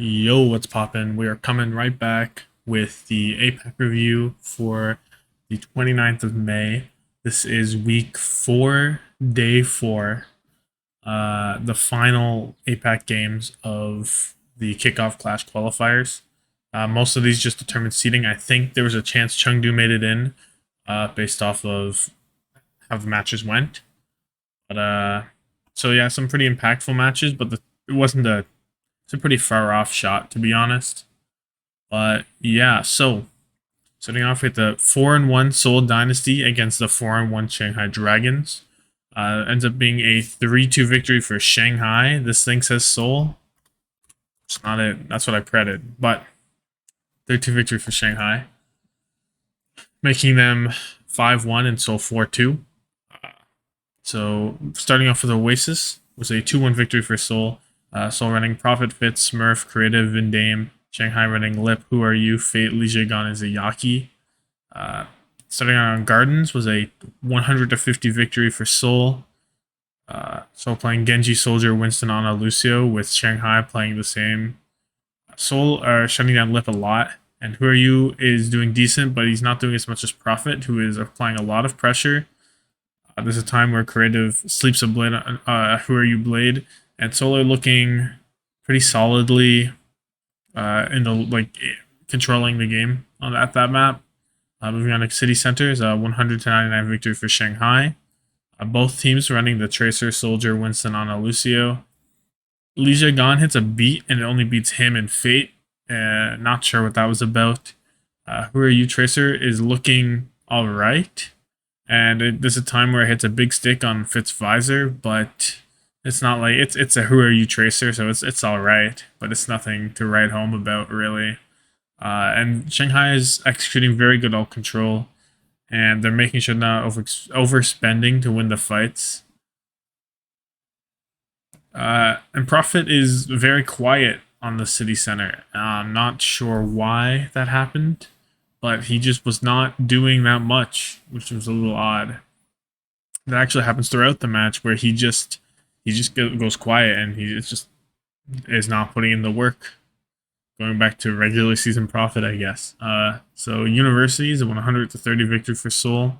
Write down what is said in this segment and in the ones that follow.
Yo, what's poppin'? We are coming right back with the APAC review for the 29th of May. This is week 4, day 4, the final APAC games of the kickoff Clash qualifiers. Most of these just determined seeding. I think there was a chance Chengdu made it in based off of how the matches went. But so yeah, some pretty impactful matches, but it wasn't a it's a pretty far off shot, to be honest. But yeah, so starting off with the 4-1 Seoul Dynasty against the 4-1 Shanghai Dragons. Ends up being a 3-2 victory for Shanghai. This thing says Seoul. It's not it. That's what I credit. But 3-2 victory for Shanghai, making them 5-1 and Seoul 4-2. So starting off with Oasis was a 2-1 victory for Seoul. Seoul running Profit Fits, Smurf, Creative, Vindame. Shanghai running Lip, Who Are You, Fate, Li Zhegan, and Zayaki. Starting out on Gardens was a 100-50 victory for Seoul. Seoul playing Genji, Soldier, Winston, Ana, Lucio, with Shanghai playing the same. Seoul are shutting down Lip a lot, and Who Are You is doing decent, but he's not doing as much as Profit, who is applying a lot of pressure. There's a time where Creative sleeps a Blade on Who Are You Blade, and Seoul are looking pretty solidly in the controlling the game at that map. Moving on to City Center is a 100-99 victory for Shanghai. Both teams running the Tracer, Soldier, Winston, Ana, Lucio. Li Zhegan hits a beat and it only beats him and Fate. Not sure what that was about. Who Are You Tracer is looking alright. And there's a time where it hits a big stick on Fit's visor, but it's not like it's a Who Are You Tracer, so it's all right, but it's nothing to write home about really. And Shanghai is executing very good ult control, and they're making sure not overspending to win the fights. And Profit is very quiet on the city center. I'm not sure why that happened, but he just was not doing that much, which was a little odd. That actually happens throughout the match where he just goes quiet and he just is not putting in the work. Going back to regular season Profit, I guess. So University is a 100-30 victory for Seoul.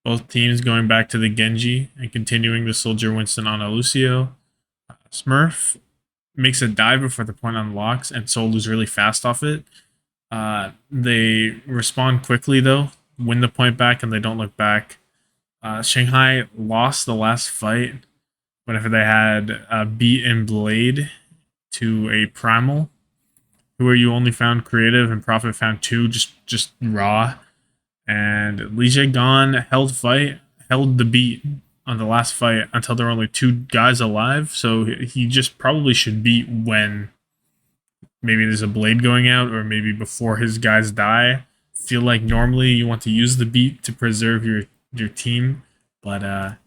Both teams going back to the Genji and continuing the Soldier Winston on Lucio. Smurf makes a dive before the point unlocks, and Seoul lose really fast off it. They respond quickly though, win the point back, and they don't look back. Shanghai lost the last fight whenever they had Beat and Blade to a Primal. Who Are You only found Creative and Profit found 2 just raw. And Li Zhegan held the beat on the last fight until there were only 2 guys alive. So he just probably should beat when maybe there's a blade going out or maybe before his guys die. Feel like normally you want to use the beat to preserve your team, but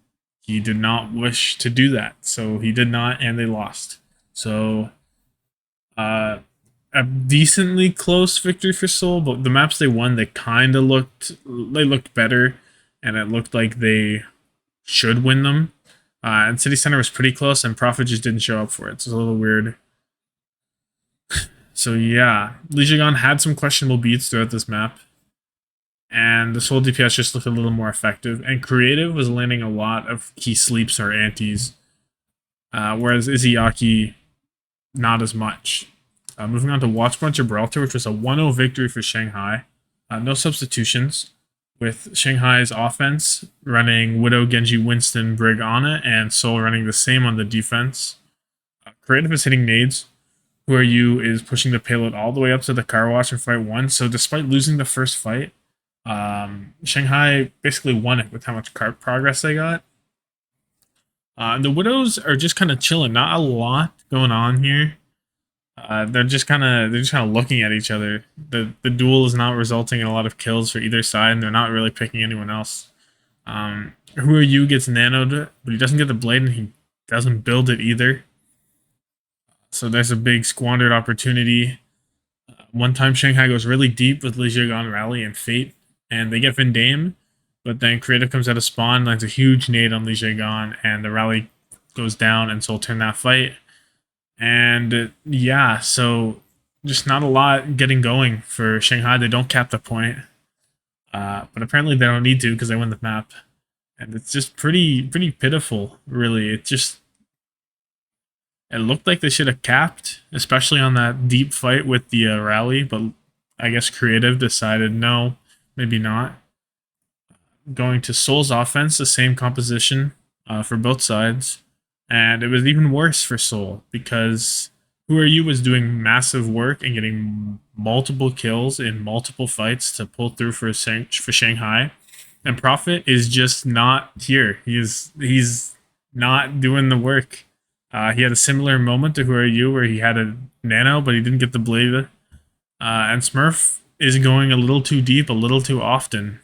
he did not wish to do that. So he did not, and they lost. So a decently close victory for Seoul, but the maps they won, they looked better, and it looked like they should win them. And City Center was pretty close, and Profit just didn't show up for it. So it's a little weird. So yeah, Li Zhegan had some questionable beats throughout this map, and the Seoul DPS just looked a little more effective. And Creative was landing a lot of key sleeps or antis, whereas Izayaki not as much. Moving on to Watchpoint Gibraltar, which was a 1-0 victory for Shanghai. No substitutions, with Shanghai's offense running Widow, Genji, Winston, Brig, Ana, and Seoul running the same on the defense. Creative is hitting nades. Who Are You is pushing the payload all the way up to the car wash in fight 1. So despite losing the first fight, Shanghai basically won it with how much card progress they got. The Widows are just kind of chilling. Not a lot going on here. They're just kind of looking at each other. The duel is not resulting in a lot of kills for either side, and they're not really picking anyone else. Who Are You gets nanoed, but he doesn't get the blade, and he doesn't build it either. So there's a big squandered opportunity. One time Shanghai goes really deep with Li Zhegan Rally and Fate, and they get Vindame, but then Creative comes out of spawn, lands a huge nade on Li Zhegan, and the Rally goes down, and Seoul turn that fight. And yeah, so just not a lot getting going for Shanghai. They don't cap the point, but apparently they don't need to because they win the map, and it's just pretty pitiful, really. It looked like they should have capped, especially on that deep fight with the rally, but I guess creative decided no, maybe not. Going to Soul's offense, the same composition for both sides, and it was even worse for Soul because Who Are You was doing massive work and getting multiple kills in multiple fights to pull through for Shanghai, and Prophet is just not here. He's not doing the work. He had a similar moment to Who Are You where he had a nano, but he didn't get the blade. And Smurf is going a little too deep, a little too often,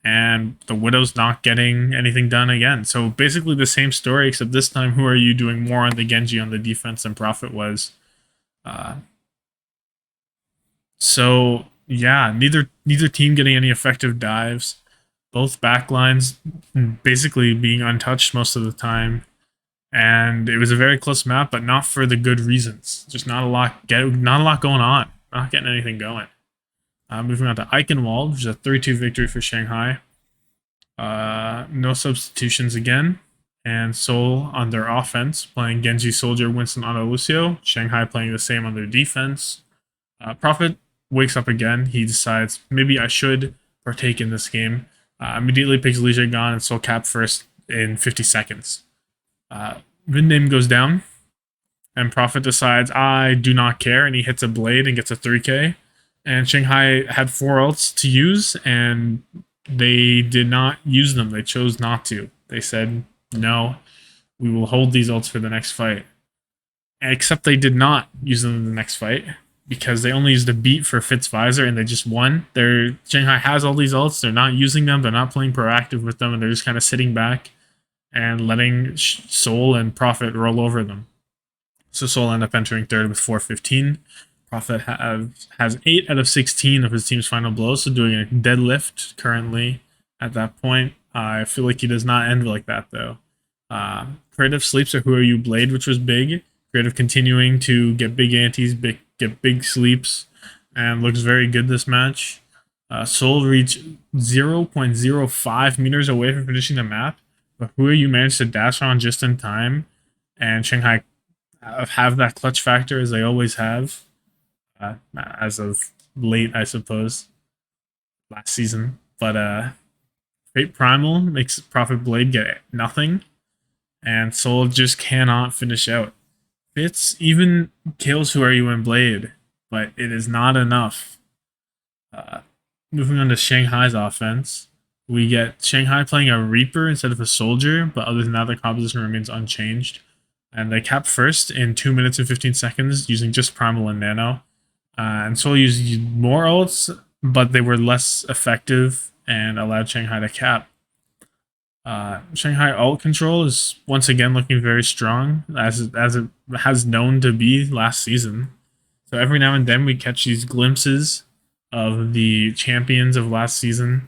and the Widow's not getting anything done again. So basically the same story, except this time Who Are You doing more on the Genji on the defense than Prophet was. Uh, so yeah, neither team getting any effective dives. Both backlines basically being untouched most of the time. And it was a very close map, but not for the good reasons. Just not a lot going on. Not getting anything going. Moving on to Eichenwald, which is a 3-2 victory for Shanghai. No substitutions again. And Seoul on their offense, playing Genji, Soldier, Winston, Auto, Lucio. Shanghai playing the same on their defense. Prophet wakes up again. He decides, maybe I should partake in this game. Immediately picks Leisure Gone and Soul Cap first in 50 seconds. Vindame goes down, and Prophet decides, I do not care, and he hits a blade and gets a 3k. And Shanghai had 4 ults to use, and they did not use them. They chose not to. They said, no, we will hold these ults for the next fight. Except they did not use them in the next fight, because they only used a beat for Fitz Visor, and they just won. Shanghai has all these ults. They're not using them. They're not playing proactive with them, and they're just kind of sitting back and letting Soul and Prophet roll over them. So Soul end up entering third with 415. Prophet has 8 out of 16 of his team's final blows, so doing a deadlift currently at that point. I feel like he does not end like that, though. Creative sleeps a Who Are You Blade, which was big. Creative continuing to get big antes, get big sleeps, and looks very good this match. Soul reached 0.05 meters away from finishing the map, but Who Are You managed to dash on just in time, and Shanghai have that clutch factor as they always have, as of late, I suppose, last season. But Fate Primal makes Prophet Blade get nothing, and Soul just cannot finish out. Fitz even kills Who Are You in Blade, but it is not enough. Moving on to Shanghai's offense, we get Shanghai playing a Reaper instead of a Soldier, but other than that, the composition remains unchanged. And they cap first in 2 minutes and 15 seconds using just Primal and Nano. And Soul used more ults, but they were less effective and allowed Shanghai to cap. Shanghai ult control is once again looking very strong, as it has known to be last season. So every now and then we catch these glimpses of the champions of last season,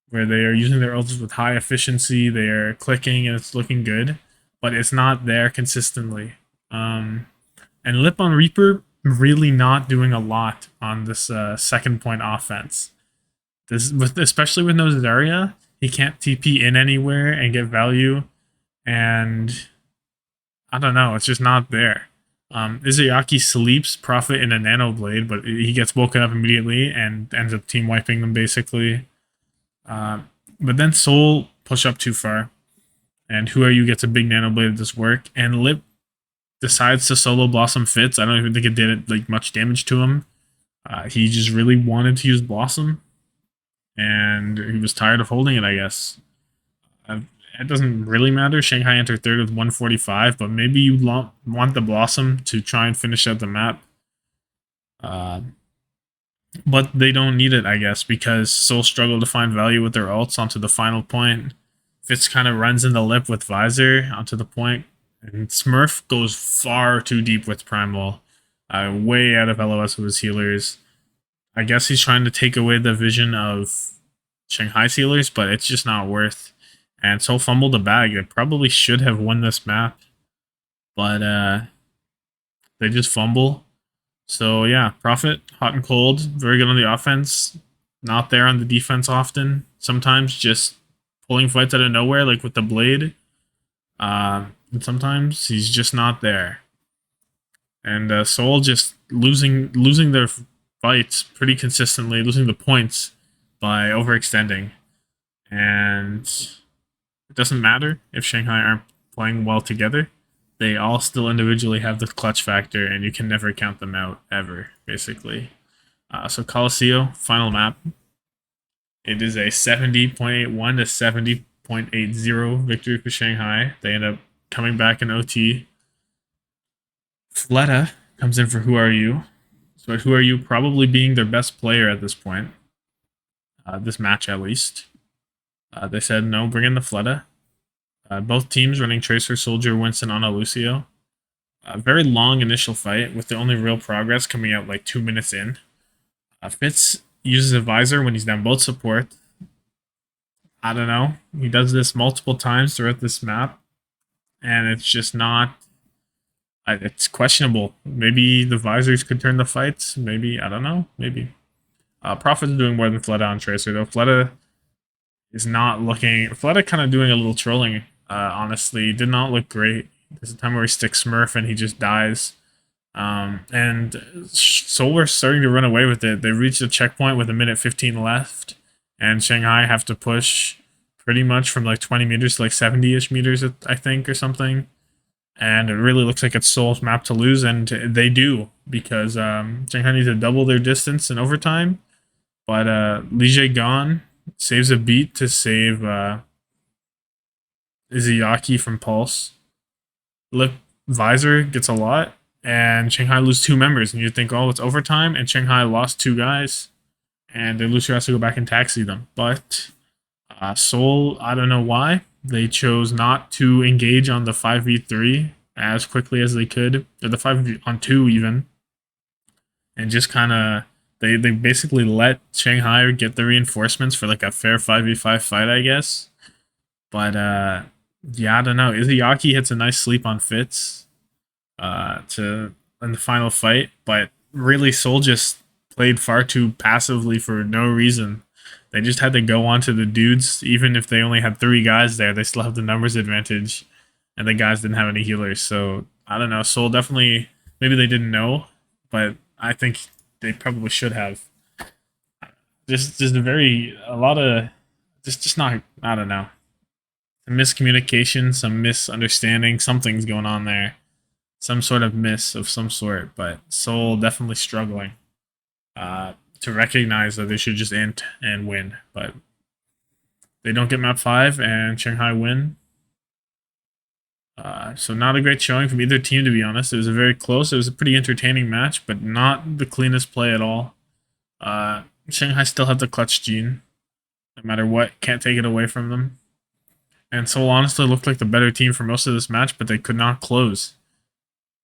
where they are using their ults with high efficiency, they are clicking, and it's looking good, but it's not there consistently. And Lip on Reaper really not doing a lot on this second point offense. Especially with no Zarya, he can't TP in anywhere and get value, and I don't know, it's just not there. Izayaki sleeps Prophet in a Nano Blade, but he gets woken up immediately and ends up team wiping them basically. But then Soul push up too far, and Who Are You gets a big Nano Blade at this work, and Lip decides to solo Blossom Fitz. I don't even think it did like much damage to him. He just really wanted to use Blossom, and he was tired of holding it, I guess. It doesn't really matter. Shanghai entered third with 145, but maybe you want the Blossom to try and finish out the map. But they don't need it, I guess, because Soul struggled to find value with their ults onto the final point. Fitz kind of runs in the lip with Visor onto the point, and Smurf goes far too deep with Primal, way out of LOS with his healers. I guess he's trying to take away the vision of Shanghai's healers, but it's just not worth. And Soul fumbled the bag. They probably should have won this map, but They just fumble. So yeah, Prophet, hot and cold, very good on the offense, not there on the defense often. Sometimes just pulling fights out of nowhere, like with the blade. And sometimes he's just not there. And Seoul just losing their fights pretty consistently, losing the points by overextending. And it doesn't matter if Shanghai aren't playing well together. They all still individually have the clutch factor, and you can never count them out, ever, basically. So Coliseum, final map. It is a 70.81 to 70.80 victory for Shanghai. They end up coming back in OT. Fleta comes in for Who Are You? So Who Are You probably being their best player at this point. This match, at least. They said, no, bring in the Fleta. Both teams running Tracer, Soldier, Winston, Ana Lucio. A very long initial fight with the only real progress coming out like 2 minutes in. Fitz uses a visor when he's down both support. I don't know. He does this multiple times throughout this map, and it's just not. It's questionable. Maybe the visors could turn the fights. Maybe, I don't know. Maybe. Prophet's doing more than Fleta on Tracer, though. Fleta is not looking. Fleta kind of doing a little trolling, honestly. Did not look great. There's a time where he sticks Smurf and he just dies. And Seoul were starting to run away with it. They reached a checkpoint with 1:15 left, and Shanghai have to push pretty much from like 20 meters to like 70-ish meters, I think, or something. And it really looks like it's Seoul's map to lose, and they do, because Shanghai needs to double their distance in overtime. But Li Jae saves a beat to save Izuyaki from Pulse. Lip Visor gets a lot, and Shanghai lose 2 members, and you'd think, oh, it's overtime, and Shanghai lost 2 guys, and then Lucio has to go back and taxi them. But Seoul, I don't know why, they chose not to engage on the 5v3 as quickly as they could, or the 5v2 even, and just kind of, they basically let Shanghai get the reinforcements for like a fair 5v5 fight, I guess. But yeah, I don't know. Izuyaki hits a nice sleep on Fitz in the final fight, but really Seoul just played far too passively for no reason. They just had to go on to the dudes. Even if they only had 3 guys there, they still have the numbers advantage, and the guys didn't have any healers. So I don't know. Seoul definitely, maybe they didn't know, but I think they probably should have. Just a lot of just not, I don't know, miscommunication, some misunderstanding, something's going on there, some sort of miss of some sort. But Seoul definitely struggling to recognize that they should just int and win, but they don't get map 5, and Shanghai win. So not a great showing from either team, to be honest. It was a pretty entertaining match, but not the cleanest play at all. Shanghai still have the clutch gene, no matter what, can't take it away from them. And Seoul honestly looked like the better team for most of this match, but they could not close.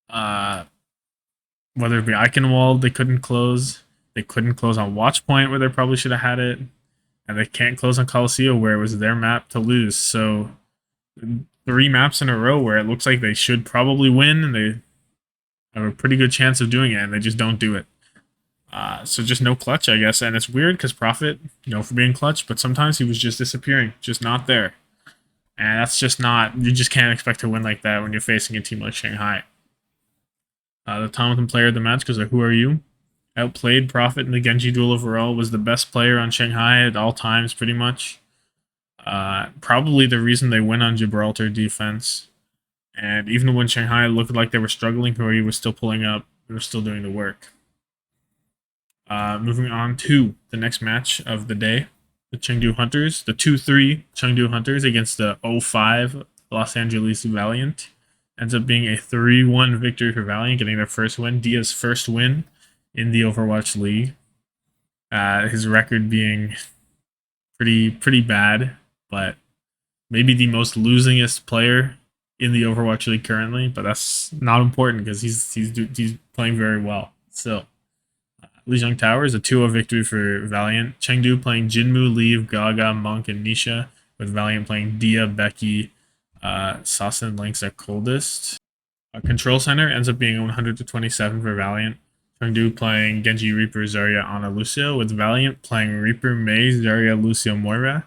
Whether it be Eichenwald, they couldn't close. They couldn't close on Watch Point, where they probably should have had it. And they can't close on Coliseum, where it was their map to lose. So 3 maps in a row where it looks like they should probably win, and they have a pretty good chance of doing it, and they just don't do it. So just no clutch, I guess. And it's weird because Prophet, for being clutch, but sometimes he was just disappearing, just not there. And that's just not, you just can't expect to win like that when you're facing a team like Shanghai. The Tomlin player of the match, because of Who Are You? Outplayed Prophet in the Genji duel overall, was the best player on Shanghai at all times, pretty much. Probably the reason they win on Gibraltar defense. And even when Shanghai looked like they were struggling, Who Are You was still pulling up. They were still doing the work. Moving on to the next match of the day. The Chengdu Hunters, the 2-3 Chengdu Hunters against the 0-5 Los Angeles Valiant. Ends up being a 3-1 victory for Valiant, getting their first win. DIYA's first win in the Overwatch League. His record being pretty bad, but maybe the most losingest player in the Overwatch League currently. But that's not important because he's playing very well still. Lijiang Tower is a 2-0 victory for Valiant. Chengdu playing Jinmu, Leave, Gaga, Monk, and Nisha, with Valiant playing DIYA, Becky, Sassen, Lynx at coldest. Control Center ends up being 100 to 27 for Valiant. Chengdu playing Genji, Reaper, Zarya, Ana, Lucio, with Valiant playing Reaper, Mei, Zarya, Lucio, Moira.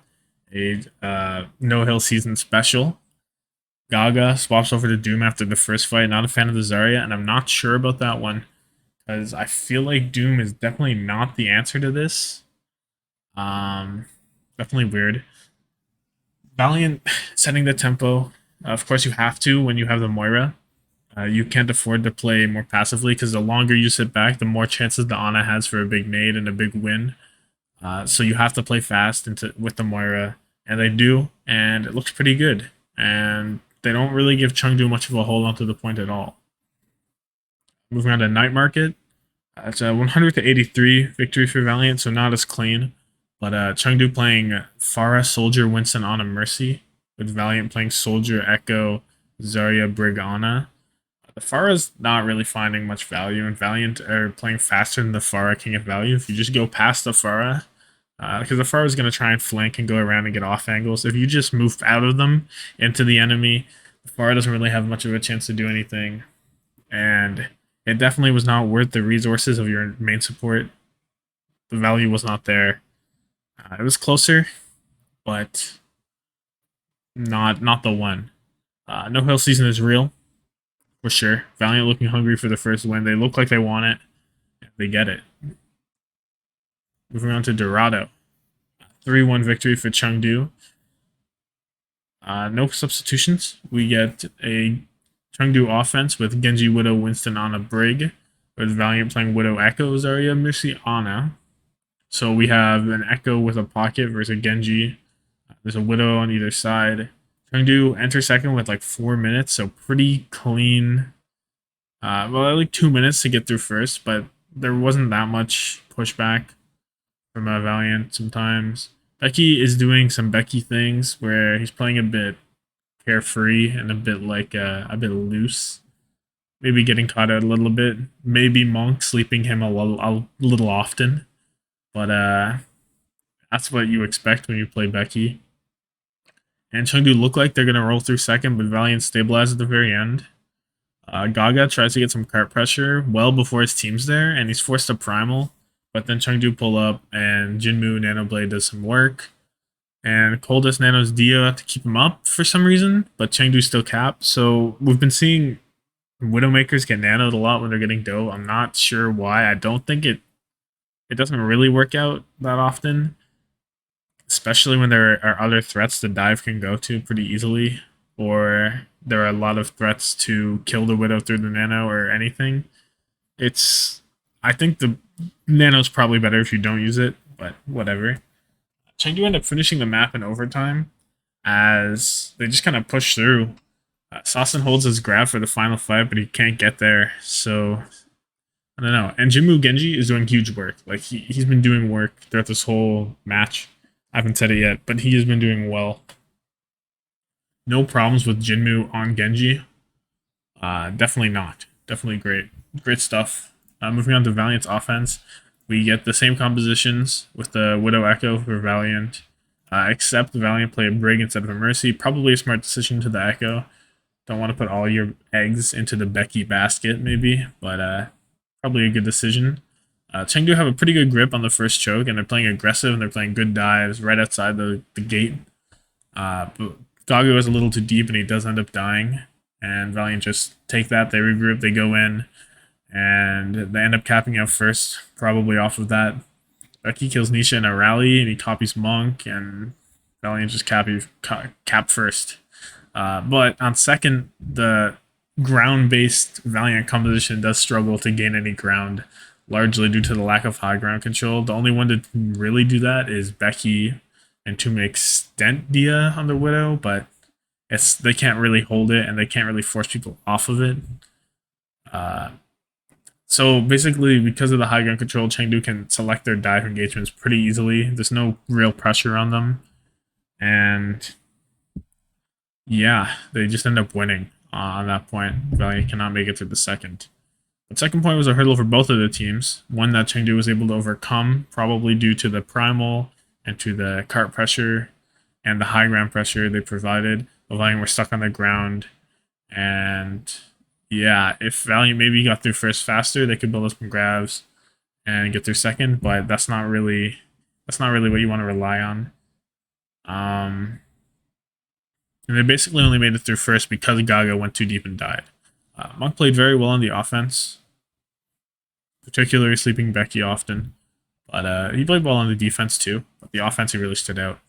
A no-hill season special. Gaga swaps over to Doom after the first fight. Not a fan of the Zarya, and I'm not sure about that one because I feel like Doom is definitely not the answer to this. Definitely weird. Valiant setting the tempo. Of course, you have to when you have the Moira. You can't afford to play more passively because the longer you sit back, the more chances the Ana has for a big nade and a big win. So you have to play fast with the Moira, and they do, and it looks pretty good. And they don't really give Chengdu much of a hold onto the point at all. Moving on to Night Market, it's a 100 to 83 victory for Valiant, so not as clean. But Chengdu playing Pharah, Soldier, Winston, Ana, Mercy, with Valiant playing Soldier, Echo, Zarya, Brig, Ana. The Pharah's not really finding much value, and Valiant are playing faster than the Pharah King of Value. If you just go past the Pharah, because the Pharah is going to try and flank and go around and get off angles. If you just move out of them into the enemy, the Pharah doesn't really have much of a chance to do anything. And it definitely was not worth the resources of your main support. The value was not there. It was closer, but not the one. No Hill season is real, for sure. Valiant looking hungry for the first win. They look like they want it. They get it. Moving on to Dorado. 3-1 victory for Chengdu. No substitutions. We get a Chengdu offense with Genji, Widow, Winston, Ana, Brig, with Valiant playing Widow, Echo, Zarya, Mercy, Ana. So we have an Echo with a pocket versus a Genji. There's a Widow on either side. Chengdu enter second with like 4 minutes, so pretty clean. Well, like 2 minutes to get through first, but there wasn't that much pushback from Valiant sometimes. Becky is doing some Becky things where he's playing a bit carefree and a bit loose. Maybe getting caught out a little bit. Maybe Monk sleeping him a little often. But that's what you expect when you play Becky. And Chengdu look like they're going to roll through second, but Valiant stabilizes at the very end. Gaga tries to get some cart pressure well before his team's there, and he's forced to primal. But then Chengdu pull up, and Jinmu Nanoblade does some work. And Coldest Nano's DIYA to keep him up for some reason, but Chengdu still cap. So we've been seeing Widowmakers get nanoed a lot when they're getting dough. I'm not sure why. I don't think it doesn't really work out that often, especially when there are other threats the dive can go to pretty easily, or there are a lot of threats to kill the Widow through the nano or anything. I think the nano's probably better if you don't use it, but whatever. Chengdu end up finishing the map in overtime as they just kind of push through. Sasen holds his grab for the final fight, but he can't get there, so I don't know. And Jinmu Genji is doing huge work. Like, he's been doing work throughout this whole match. I haven't said it yet, but he has been doing well. No problems with Jinmu on Genji. Definitely not. Definitely great. Great stuff. Moving on to Valiant's offense. We get the same compositions with the Widow Echo for Valiant. Except Valiant play a Brig instead of a Mercy. Probably a smart decision to the Echo. Don't want to put all your eggs into the Becky basket, maybe. But probably a good decision. Chengdu have a pretty good grip on the first choke, and they're playing aggressive, and they're playing good dives right outside the gate. But Gago is a little too deep, and he does end up dying. And Valiant just take that, they regroup, they go in, and they end up capping out first, probably off of that. Becky kills Nisha in a rally, and he copies Monk, and Valiant just cap first. But on second, the ground-based Valiant composition does struggle to gain any ground, largely due to the lack of high ground control. The only one to really do that is Becky, and to an extent DIYA on the Widow, but they can't really hold it, and they can't really force people off of it. So basically, because of the high ground control, Chengdu can select their dive engagements pretty easily. There's no real pressure on them. And yeah, they just end up winning on that point. Valiant cannot make it to the second. The second point was a hurdle for both of the teams, one that Chengdu was able to overcome, probably due to the primal and to the cart pressure and the high ground pressure they provided. The Valiant were stuck on the ground, and Yeah, if Valiant maybe got through first faster, they could build up some grabs and get through second, but that's not really what you want to rely on. And they basically only made it through first because Gaga went too deep and died. Monk played very well on the offense, particularly sleeping Becky often, but he played well on the defense too. But the offense he really stood out.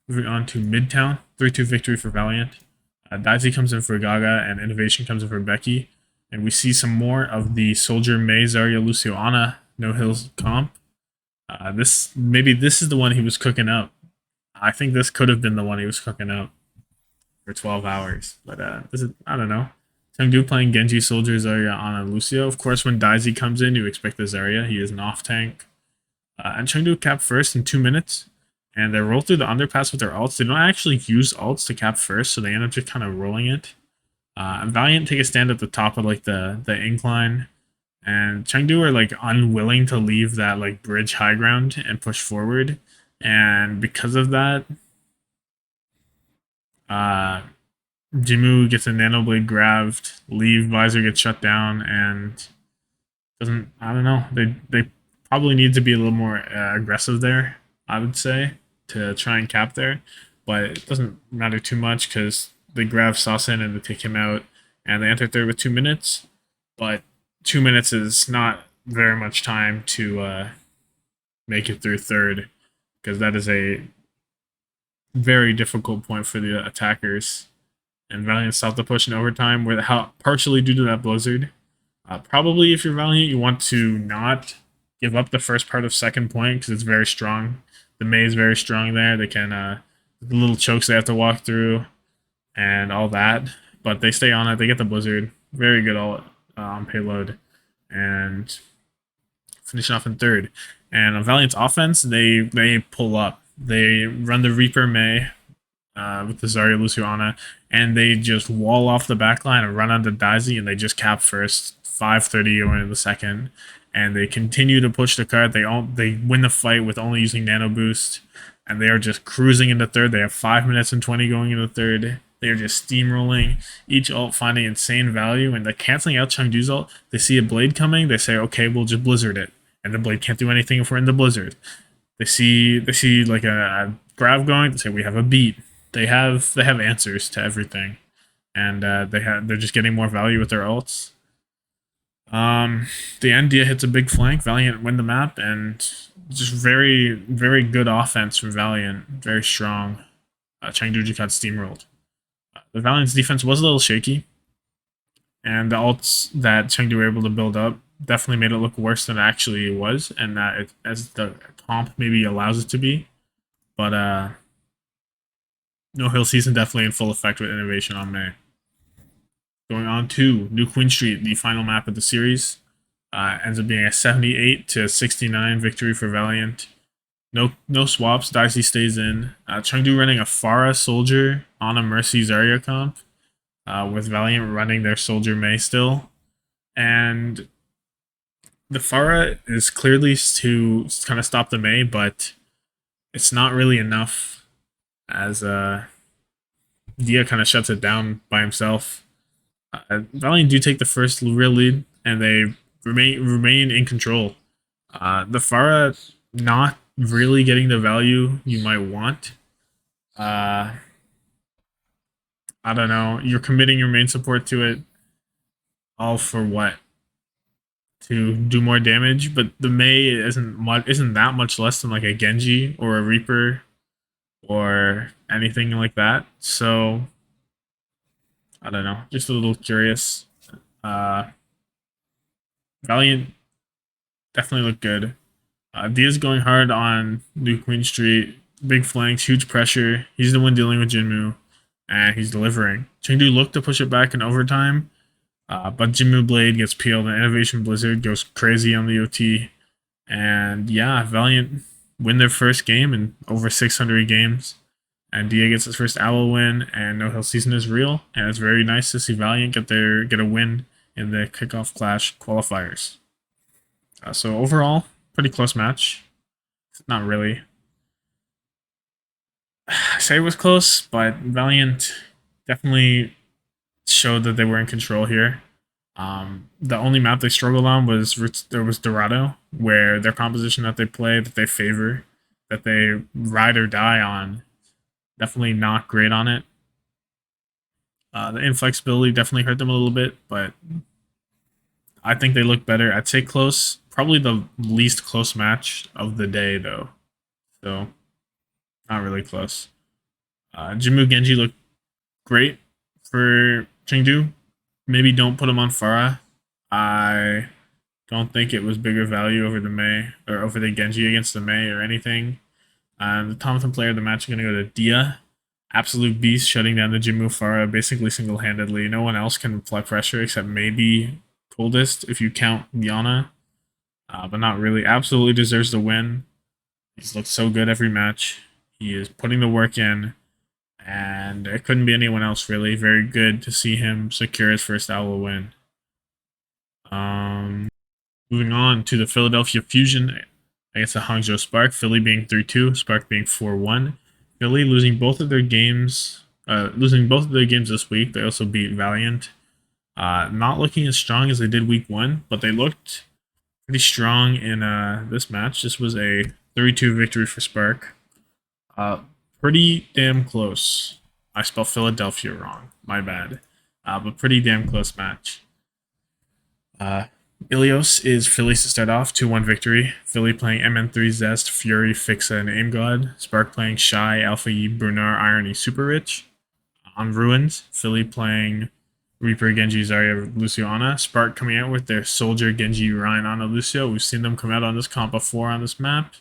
Moving on to Midtown, 3-2 victory for Valiant. Daisy comes in for Gaga, and Innovation comes in for Becky. And we see some more of the Soldier May Zarya Lucio Ana no hills comp. This is the one he was cooking up. I think this could have been the one he was cooking up for 12 hours. But this is, I don't know. Chengdu playing Genji Soldier Zarya Ana Lucio. Of course, when Daisy comes in, you expect the Zarya. He is an off tank. And Chengdu cap first in 2 minutes. And they roll through the underpass with their ults. They don't actually use ults to cap first, so they end up just kind of rolling it. And Valiant take a stand at the top of like the incline. And Chengdu are like unwilling to leave that like bridge high ground and push forward. And because of that, uh, Jimu gets a nano blade grabbed, Leave visor gets shut down, and doesn't. I don't know. They probably need to be a little more aggressive there. I would say to try and cap there, but it doesn't matter too much because they grab Sasen and they take him out, and they enter third with 2 minutes. But 2 minutes is not very much time to make it through third because that is a very difficult point for the attackers. And Valiant stopped the push in overtime, where partially due to that blizzard. Probably if you're Valiant, you want to not give up the first part of second point because it's very strong. The May is very strong there. They can the little chokes they have to walk through and all that, but they stay on it. They get the blizzard. Very good all on payload and finish off in third. And on Valiant's offense, they pull up. They run the Reaper May with the Zarya Lucio Ana, and they just wall off the backline and run onto Daisy, and they just cap first. 5:30 going into the second, and they continue to push the card. They win the fight with only using nano boost, and they are just cruising into third. They have 5 minutes and 20 going into third. They are just steamrolling, each ult finding insane value, and they're canceling out Chengdu's ult. They see a blade coming, they say, okay, we'll just blizzard it, and the blade can't do anything if we're in the blizzard. They see like a grab going, they say we have a beat. They have answers to everything, and they're just getting more value with their ults. The end, DIYA hits a big flank. Valiant win the map, and just very, very good offense from Valiant. Very strong. Chengdu just got steamrolled. The Valiant's defense was a little shaky, and the ults that Chengdu were able to build up definitely made it look worse than it actually was, and that as the comp maybe allows it to be. But No Hill Season definitely in full effect with Innovation on May. Going on to New Queen Street, the final map of the series. Ends up being a 78-69 victory for Valiant. No swaps. Daisy stays in. Chengdu running a Pharah Soldier on a Mercy Zarya comp, with Valiant running their Soldier May still. And the Pharah is clearly to kind of stop the May, but it's not really enough as DIYA kind of shuts it down by himself. Valiant do take the first real lead, and they remain in control. The Pharah not really getting the value you might want. I don't know. You're committing your main support to it, all for what? To do more damage, but the May isn't that much less than like a Genji or a Reaper or anything like that. So I don't know. Just a little curious. Valiant definitely looked good. DIYA's going hard on New Queen Street. Big flanks, huge pressure. He's the one dealing with Jinmu, and he's delivering. Chengdu looked to push it back in overtime, but Jinmu Blade gets peeled, and Innovation Blizzard goes crazy on the OT. And yeah, Valiant win their first game in over 600 games. And DIYA gets his first Owl win, and No Hill Season is real. And it's very nice to see Valiant get a win in the Kickoff Clash qualifiers. So overall, pretty close match. Not really. I say it was close, but Valiant definitely showed that they were in control here. The only map they struggled on was Dorado, where their composition that they play, that they favor, that they ride or die on, definitely not great on it. The inflexibility definitely hurt them a little bit, but I think they look better. I'd say close. Probably the least close match of the day, though. So, not really close. Jimmu Genji looked great for Chengdu. Maybe don't put him on Farah. I don't think it was bigger value over the Mei or over the Genji against the Mei or anything. The Thompson player of the match is going to go to DIYA. Absolute beast, shutting down the Jimmu Farah basically single-handedly. No one else can apply pressure except maybe Coldest if you count Yana. But not really. Absolutely deserves the win. He's looked so good every match. He is putting the work in. And it couldn't be anyone else, really. Very good to see him secure his first Owl win. Moving on to the Philadelphia Fusion against the Hangzhou Spark. Philly being 3-2, Spark being 4-1. Philly losing both of their games. This week. They also beat Valiant. Not looking as strong as they did week 1, but they looked pretty strong in this match. This was a 3-2 victory for Spark. Pretty damn close. I spelled Philadelphia wrong. My bad. But pretty damn close match. Ilios is Phillies to start off, 2-1 victory. Philly playing MN3 Zest, Fury, Fixa, and Aim God. Spark playing Shy, Alpha Yi, Brunar, Irony, Super Rich. On Ruins, Philly playing Reaper, Genji, Zarya, Lucio, Ana. Spark coming out with their Soldier, Genji, Ryan, Ana, Lucio. We've seen them come out on this comp before on this map.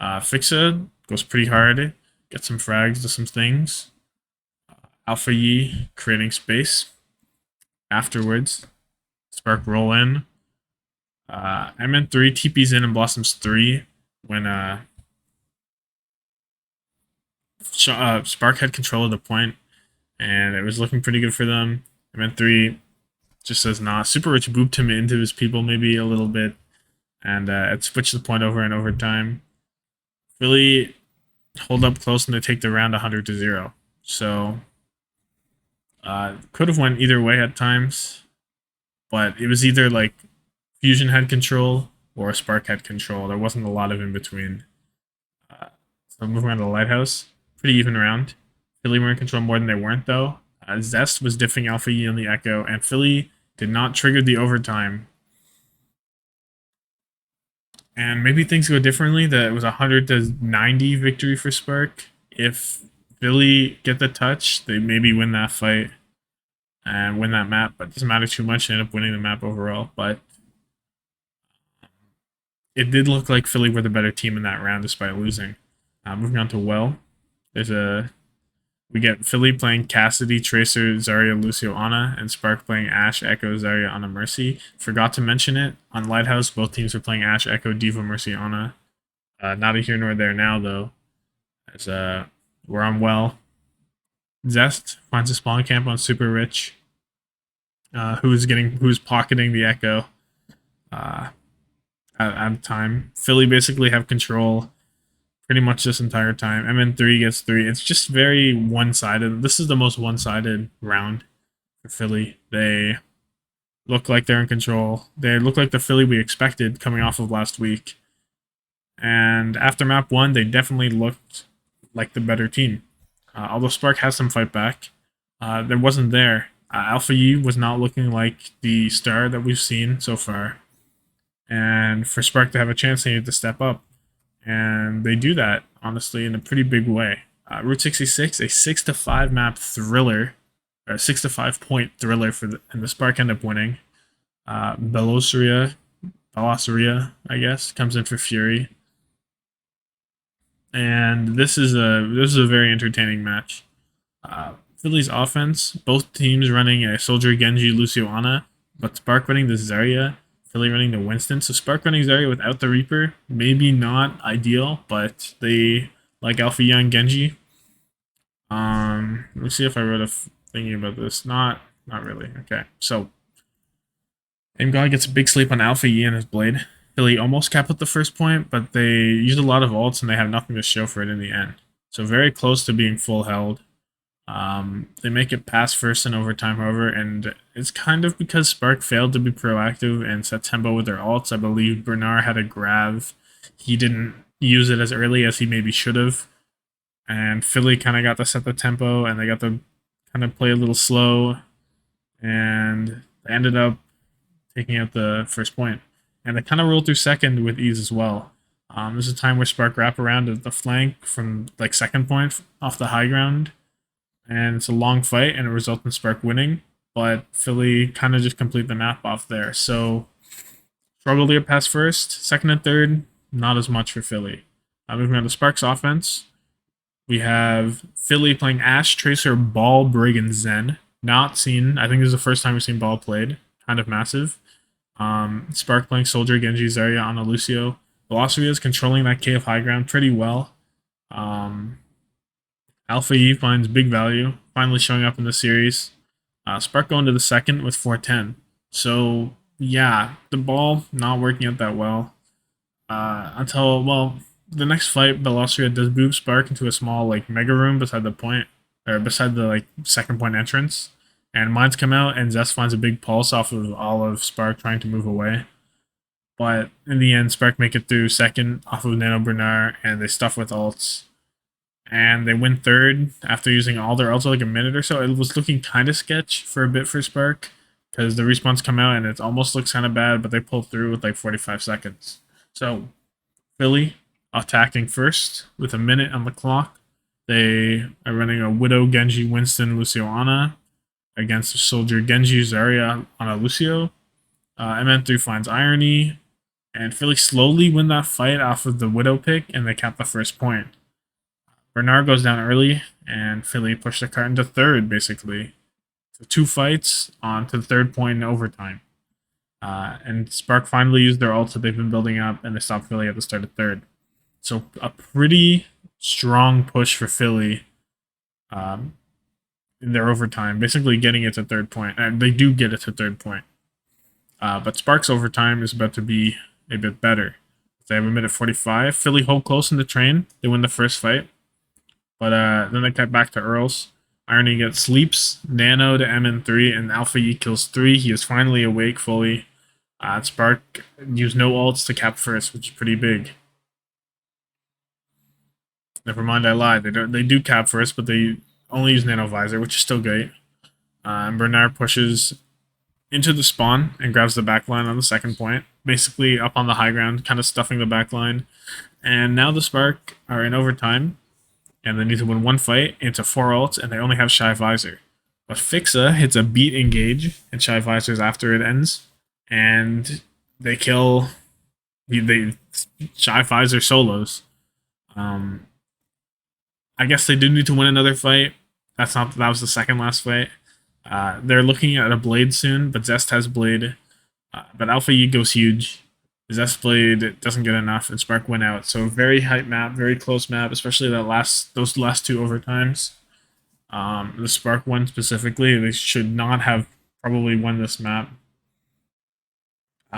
Fixa goes pretty hard, gets some frags to some things. Alpha Yi creating space. Afterwards, Spark roll in. MN3 TP's in and Blossoms 3 when Spark had control of the point, and it was looking pretty good for them. MN3 just says nah. Super Rich booped him into his people maybe a little bit, and it switched the point over in overtime. Philly hold up close and they take the round 100-0. So could have went either way at times, but it was either like Fusion had control or Spark had control. There wasn't a lot of in between. So moving on to the Lighthouse, pretty even round. Philly were in control more than they weren't though. Zest was diffing Alpha Yi on the Echo, and Philly did not trigger the overtime. And maybe things go differently. That it was 100-90 victory for Spark. If Philly get the touch, they maybe win that fight and win that map, but it doesn't matter too much. They end up winning the map overall, but it did look like Philly were the better team in that round despite losing. Moving on to Well, we get Philly playing Cassidy, Tracer, Zarya, Lucio, Ana, and Spark playing Ashe, Echo, Zarya, Ana, Mercy. Forgot to mention it. On Lighthouse, both teams are playing Ashe, Echo, Diva, Mercy, Ana. Not a here nor there now, though. As we're on Well. Zest finds a spawn camp on Super Rich, who's pocketing the Echo at time. Philly basically have control pretty much this entire time. MN3 gets 3. It's just very one-sided. This is the most one-sided round for Philly. They look like they're in control. They look like the Philly we expected coming off of last week. And after map 1, they definitely looked like the better team. Although Spark has some fight back, there wasn't there. Alpha Yi was not looking like the star that we've seen so far. And for Spark to have a chance, they need to step up. And they do that, honestly, in a pretty big way. Route 66, a 6-5 map thriller, or 6-5 point thriller and the Spark end up winning. Belosaria, I guess, comes in for Fury. And this is a very entertaining match. Philly's offense, both teams running a Soldier, Genji, Lucio, Ana, but Spark running the Zarya, Philly running the Winston. So Spark running Zarya without the Reaper, maybe not ideal, but they like Alpha Young Genji. Let me see if I wrote a thingy about this. Not really. Okay, so Aim God gets a big sleep on Alpha Yi and his blade. Philly almost capped at the first point, but they used a lot of ults and they have nothing to show for it in the end. So very close to being full held. They make it past first in overtime, however, and it's kind of because Spark failed to be proactive and set tempo with their ults. I believe Bernard had a grav. He didn't use it as early as he maybe should have. And Philly kind of got to set the tempo, and they got to kind of play a little slow, and they ended up taking out the first point. And they kind of rolled through second with ease as well. There's a time where Spark wrap around at the flank from like second point off the high ground, and it's a long fight, and it results in Spark winning. But Philly kind of just complete the map off there. So struggled to get past first, second and third, not as much for Philly. Moving on to Spark's offense, we have Philly playing Ash, Tracer, Ball, Brig, and Zen. Not seen. I think this is the first time we've seen Ball played. Kind of massive. Spark playing Soldier, Genji, Zarya, Ana, Lucio. Velocity is controlling that KF high ground pretty well. Alpha E finds big value, finally showing up in the series. Spark going to the second with 410. So, yeah, the ball not working out that well. Until, well, the next fight, Velocity does move Spark into a small, like, mega room beside the point, or beside the, like, second point entrance. And mines come out, and Zest finds a big pulse off of all of Spark trying to move away. But in the end, Spark make it through second off of Nano Bernard, and they stuff with ults. And they win third after using all their ults for like a minute or so. It was looking kind of sketch for a bit for Spark, because the respawns come out and it almost looks kind of bad, but they pull through with like 45 seconds. So, Philly attacking first with a minute on the clock. They are running a Widow, Genji, Winston, Lucio, Ana against Soldier, Genji, Zarya, Ana, Lucio. MN3 finds Irony, and Philly slowly win that fight off of the Widow pick, and they cap the first point. Bernard goes down early, and Philly pushed the cart into third, basically. So 2 fights on to the third point in overtime. And Spark finally used their ult that they've been building up, and they stopped Philly at the start of third. So a pretty strong push for Philly in their overtime, basically getting it to third point. And they do get it to third point. But Spark's overtime is about to be a bit better. They have a minute 45. Philly hold close in the train. They win the first fight. But then they cut back to Earls. Irony gets sleeps, Nano to MN3, and Alpha E kills 3. He is finally awake fully. Spark used no ults to cap first, which is pretty big. Never mind, I lied. They do cap first, but they only use Nano Visor, which is still great. And Bernard pushes into the spawn and grabs the backline on the second point, basically up on the high ground, kind of stuffing the backline. And now the Spark are in overtime, and they need to win 1 fight into 4 ults, and they only have Shy Visor. But Fixa hits a beat engage, and Shy Visors after it ends, and they kill Shy Visor solos. I guess they do need to win another fight. That was the second last fight. They're looking at a Blade soon, but Zest has Blade. But Alpha E goes huge. Zest Blade doesn't get enough, and Spark went out. So very hype map, very close map, especially those last 2 overtimes. The Spark one specifically, they should not have probably won this map.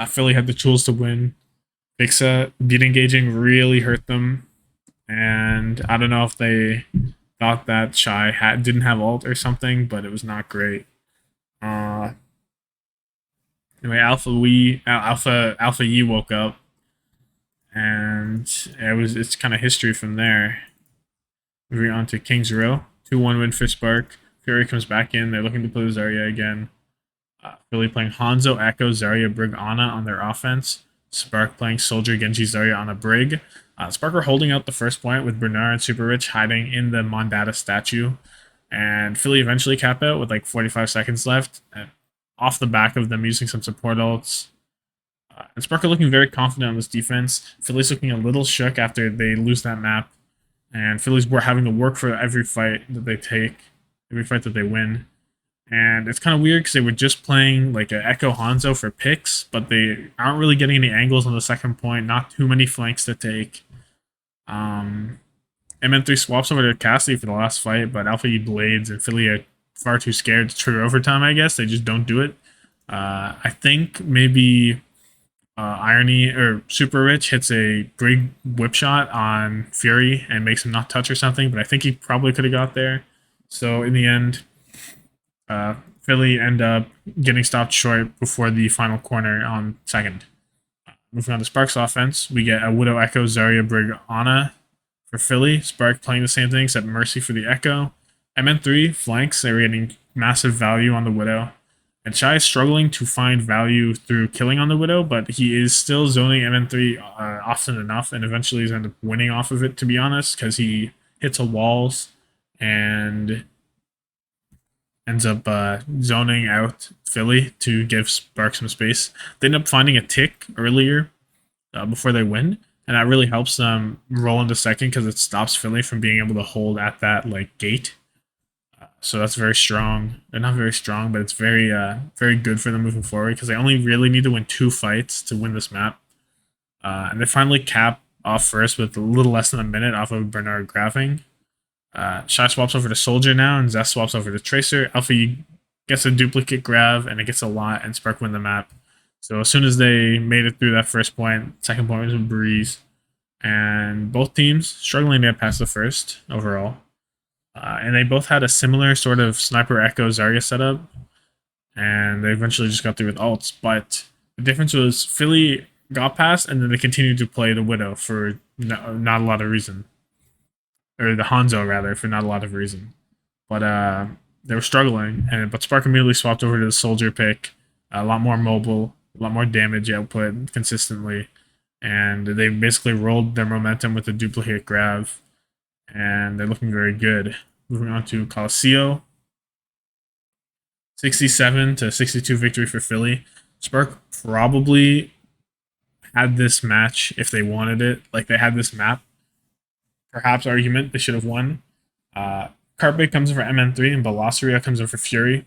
Philly had the tools to win. Fixa beat engaging really hurt them, and I don't know if they thought that Shy didn't have ult or something, but it was not great. Anyway, Alpha E woke up, and it's kind of history from there. Moving on to King's Row, 2-1 win for Spark. Fury comes back in. They're looking to play Zarya again. Philly playing Hanzo, Echo, Zarya, Brig, Ana on their offense. Spark playing Soldier, Genji, Zarya on a Brig. Spark are holding out the first point with Bernard and Super Rich hiding in the Mondata statue. And Philly eventually cap out with like 45 seconds left. Off the back of them using some support ults. And Spark are looking very confident on this defense. Philly's looking a little shook after they lose that map. And Philly's having to work for every fight that they take, every fight that they win. And it's kind of weird because they were just playing like an Echo Hanzo for picks, but they aren't really getting any angles on the second point, not too many flanks to take. MN3 swaps over to Cassidy for the last fight, but Alpha E blades, and Philly are far too scared to trigger overtime, I guess. They just don't do it. I think maybe Irony or Super Rich hits a big whip shot on Fury and makes him not touch or something, but I think he probably could have got there. So in the end, Philly end up getting stopped short before the final corner on second. Moving on to Spark's offense, we get a Widow Echo Zarya Brig Ana for Philly. Spark playing the same thing except Mercy for the Echo. MN3 flanks, they're getting massive value on the Widow. And Shy is struggling to find value through killing on the Widow, but he is still zoning MN3 often enough, and eventually he's end up winning off of it, to be honest, because he hits a walls and ends up zoning out Philly to give Spark some space. They end up finding a tick earlier before they win, and that really helps them roll into second because it stops Philly from being able to hold at that like gate. So that's very strong. They're not very strong, but it's very good for them moving forward because they only really need to win 2 fights to win this map. And they finally cap off first with a little less than a minute off of Bernard graphing. Shy swaps over to Soldier now, and Zest swaps over to Tracer. Alpha gets a duplicate grab, and it gets a lot, and Spark win the map. So as soon as they made it through that first point, second point was a breeze. And both teams struggling to get past the first overall. And they both had a similar sort of Sniper Echo Zarya setup, and they eventually just got through with ults. But the difference was Philly got past, and then they continued to play the Widow for not a lot of reason. Or the Hanzo, rather, for not a lot of reason. But they were struggling, but Spark immediately swapped over to the Soldier pick, a lot more mobile, a lot more damage output consistently, and they basically rolled their momentum with a duplicate grab, and they're looking very good. Moving on to Coliseum, 67 to 62 victory for Philly. Spark probably had this match if they wanted it. Like, they had this map. Perhaps argument they should have won. Carpe comes in for MN3 and Balasaria comes in for Fury.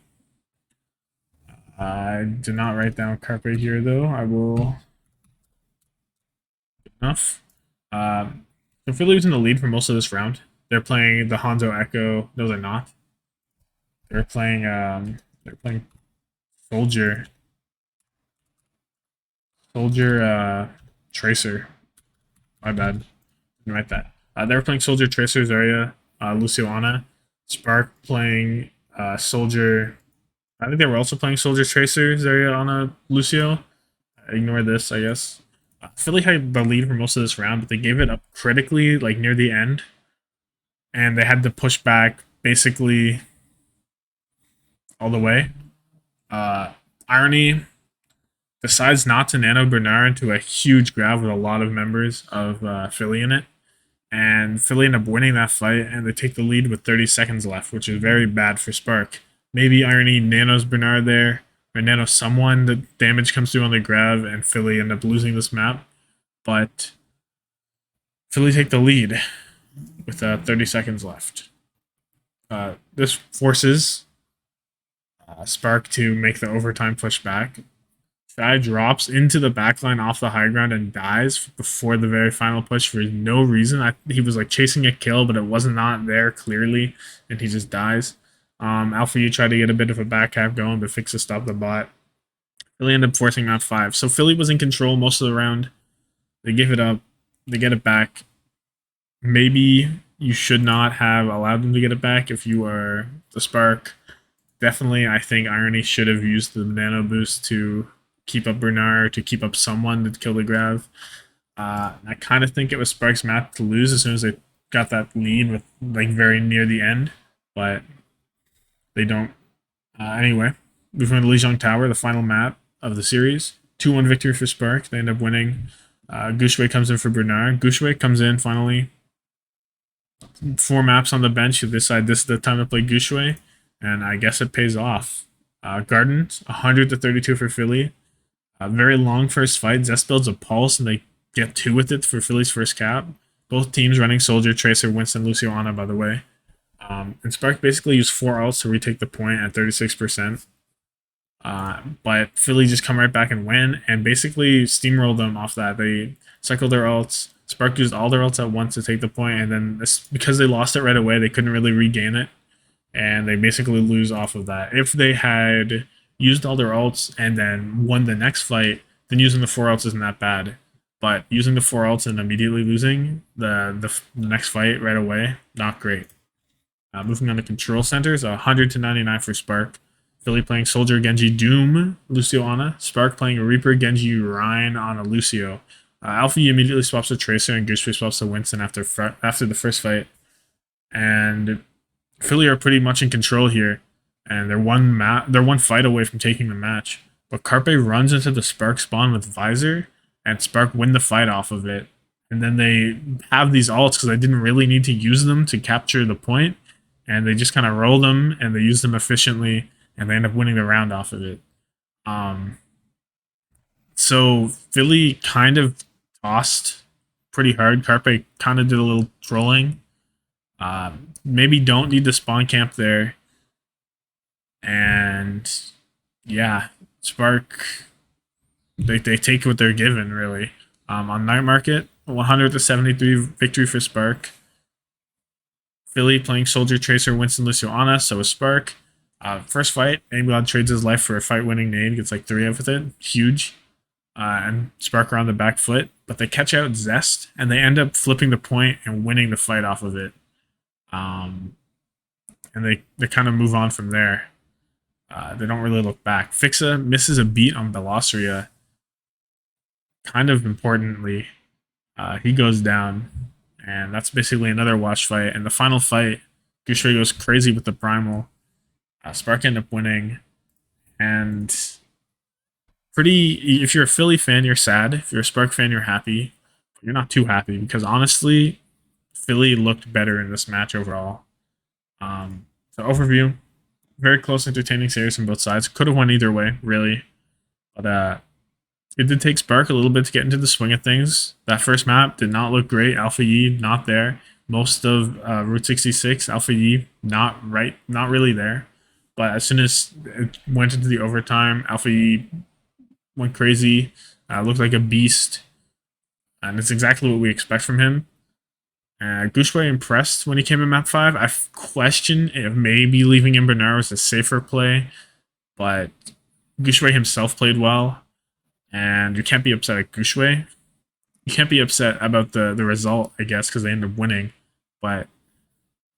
I did not write down Carpe here though. I will. Enough. So Philly was in the lead for most of this round. They're playing the Hanzo Echo. No, they're not. They're playing. They're playing Soldier. Soldier. Tracer. My bad. Didn't write that. They were playing Soldier, Tracer, Zarya, Lucio Ana. Spark playing Soldier. I think they were also playing Soldier, Tracer, Zarya, Ana, Lucio. Ignore this, I guess. Philly had the lead for most of this round, but they gave it up critically, like near the end. And they had to push back basically all the way. Irony decides not to nano Bernard into a huge grab with a lot of members of Philly in it. And Philly end up winning that fight, and they take the lead with 30 seconds left, which is very bad for Spark. Maybe Irony nanos Bernard there, or nanos someone, the damage comes through on the grab, and Philly end up losing this map. But Philly take the lead with 30 seconds left. This forces Spark to make the overtime push back. Shy drops into the backline off the high ground and dies before the very final push for no reason. He was like chasing a kill, but it was not there clearly, and he just dies. Alpha U tried to get a bit of a back half going, but Fix to stop the bot. Philly ended up forcing round 5. So Philly was in control most of the round. They give it up. They get it back. Maybe you should not have allowed them to get it back if you are the Spark. Definitely, I think Irony should have used the nano boost to keep up Bernard, to keep up someone to kill the grab. I kind of think it was Spark's map to lose as soon as they got that lead with like very near the end, but they don't. Anyway, moving on to Lijiang Tower, the final map of the series. 2-1 victory for Spark. They end up winning. GOOOO comes in for Bernard. GOOOO comes in finally. 4 maps on the bench. You decide this is the time to play GOOOO, and I guess it pays off. Gardens, 100 to 32 for Philly. Very long first fight. Zest builds a pulse, and they get 2 with it for Philly's first cap. Both teams running Soldier, Tracer, Winston, Lucio Ana, by the way. And Spark basically used 4 ults to retake the point at 36%. But Philly just come right back and win, and basically steamrolled them off that. They cycled their ults. Spark used all their ults at once to take the point, and then because they lost it right away, they couldn't really regain it. And they basically lose off of that. If they had used all their ults and then won the next fight, then using the 4 ults isn't that bad. But using the 4 ults and immediately losing the next fight right away, not great. Moving on to control centers, 100 to 99 for Spark. Philly playing Soldier, Genji, Doom, Lucio, Ana. Spark playing Reaper, Genji, Ryan, Ana, Lucio. Alpha E immediately swaps to Tracer, and Gooseface swaps to Winston after the first fight. And Philly are pretty much in control here, and they're one fight away from taking the match. But Carpe runs into the Spark spawn with Visor, and Spark win the fight off of it. And then they have these ults because they didn't really need to use them to capture the point, and they just kind of roll them and they use them efficiently, and they end up winning the round off of it. So Philly kind of tossed pretty hard. Carpe kind of did a little trolling. Maybe don't need the spawn camp there. And yeah, Spark, they take what they're given, really. On Night Market, 100 to 73 victory for Spark. Philly playing Soldier, Tracer, Winston, Lucio, Ana, so is Spark. First fight, AimGod trades his life for a fight-winning nade, gets like 3 out with it. Huge. And Spark are on the back foot, but they catch out Zest, and they end up flipping the point and winning the fight off of it. And they kind of move on from there. They don't really look back. Fixa misses a beat on Belosria. Kind of importantly, he goes down, and that's basically another wash fight. And the final fight, Gushue goes crazy with the Primal. Spark end up winning, and if you're a Philly fan, you're sad. If you're a Spark fan, you're happy. But you're not too happy because honestly, Philly looked better in this match overall. So overview, very close, entertaining series from both sides. Could have went either way, really. But it did take Spark a little bit to get into the swing of things. That first map did not look great. Alpha E not there. Most of Route 66, Alpha E not really there. But as soon as it went into the overtime, Alpha E went crazy. Looked like a beast. And it's exactly what we expect from him. Gushue impressed when he came in map 5. I question if maybe leaving in Bernard was a safer play, but Gushue himself played well, and you can't be upset at Gushue. You can't be upset about the result, I guess, because they ended up winning, but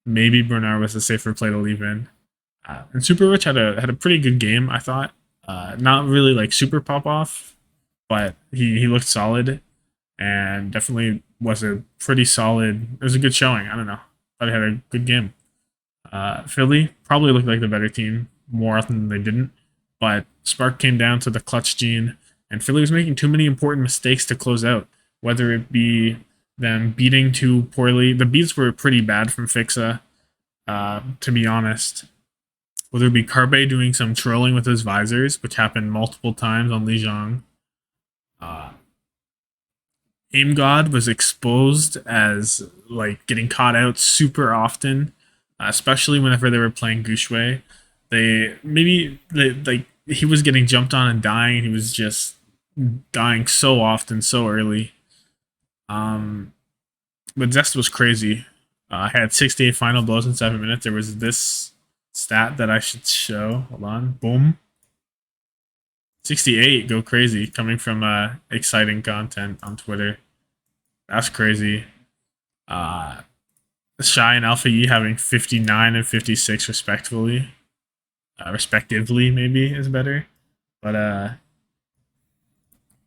maybe Bernard was a safer play to leave in. And Super Rich had a pretty good game, I thought. Not really like super pop off, but he looked solid, and definitely was a pretty solid. It was a good showing. I don't know. Thought he had a good game. Philly probably looked like the better team more often than they didn't, but Spark came down to the clutch gene, and Philly was making too many important mistakes to close out. Whether it be them beating too poorly, the beats were pretty bad from Fixa, to be honest. Whether it be Carpe doing some trolling with his visors, which happened multiple times on Lijiang. AimGod was exposed as like getting caught out super often, especially whenever they were playing Gushue. He was getting jumped on and dying. He was just dying so often, so early. But Zest was crazy. I had 68 final blows in 7 minutes. There was this stat that I should show. Hold on. Boom. 68. Go crazy. Coming from exciting content on Twitter. That's crazy. Shy and Alpha E having 59 and 56 respectively. Respectively, maybe is better. But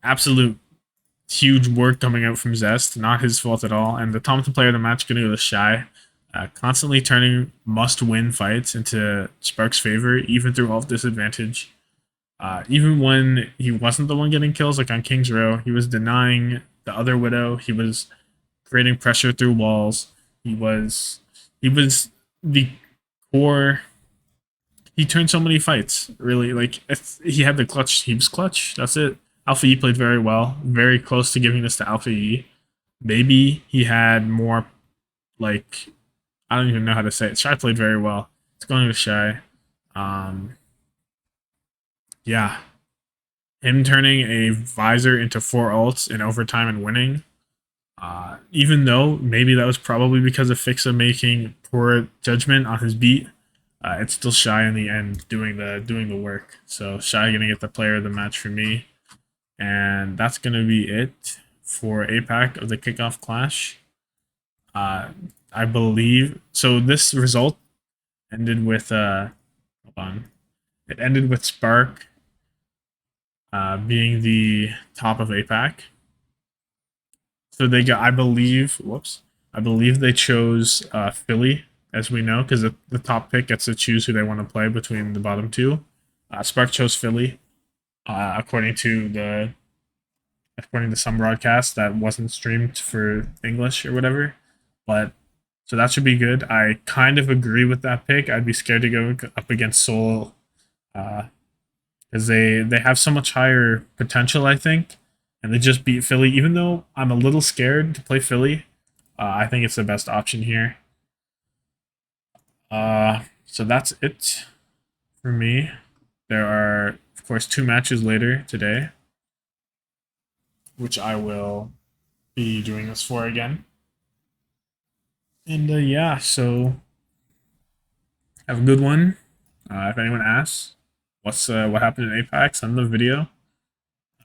absolute huge work coming out from Zest. Not his fault at all. And the Thompson player of the match going to go to Shy. Constantly turning must-win fights into Spark's favor, even through all disadvantage. Even when he wasn't the one getting kills, like on King's Row, he was denying the other Widow. He was creating pressure through walls. He was the core. He turned so many fights, really. Like, if he had the clutch, he was clutch. That's it. Alpha E played very well. Very close to giving this to Alpha E. Maybe he had more, like, I don't even know how to say it. Shy played very well. It's going to Shy. Yeah. Him turning a visor into 4 ults in overtime and winning. Even though maybe that was probably because of Fixa making poor judgment on his beat, it's still Shy in the end doing the work. So Shy gonna get the player of the match for me, and that's gonna be it for APAC of the kickoff clash. I believe so. This result ended with hold on. It ended with Spark being the top of APAC. So they got, I believe, I believe they chose Philly, as we know, because the top pick gets to choose who they want to play between the bottom two. Spark chose Philly, according to some broadcast that wasn't streamed for English or whatever. But so that should be good. I kind of agree with that pick. I'd be scared to go up against Seoul because they have so much higher potential, I think, and they just beat Philly. Even though I'm a little scared to play Philly, I think it's the best option here. So that's it for me. There are, of course, 2 matches later today, which I will be doing this for again. And yeah, so have a good one. If anyone asks what happened in Apex, send them a video.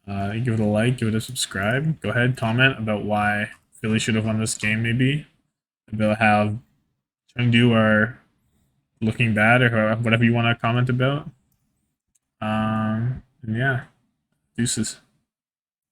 Give it a like, give it a subscribe. Go ahead, comment about why Philly should have won this game, maybe. About how Chengdu are looking bad, or whatever you want to comment about. And yeah, deuces.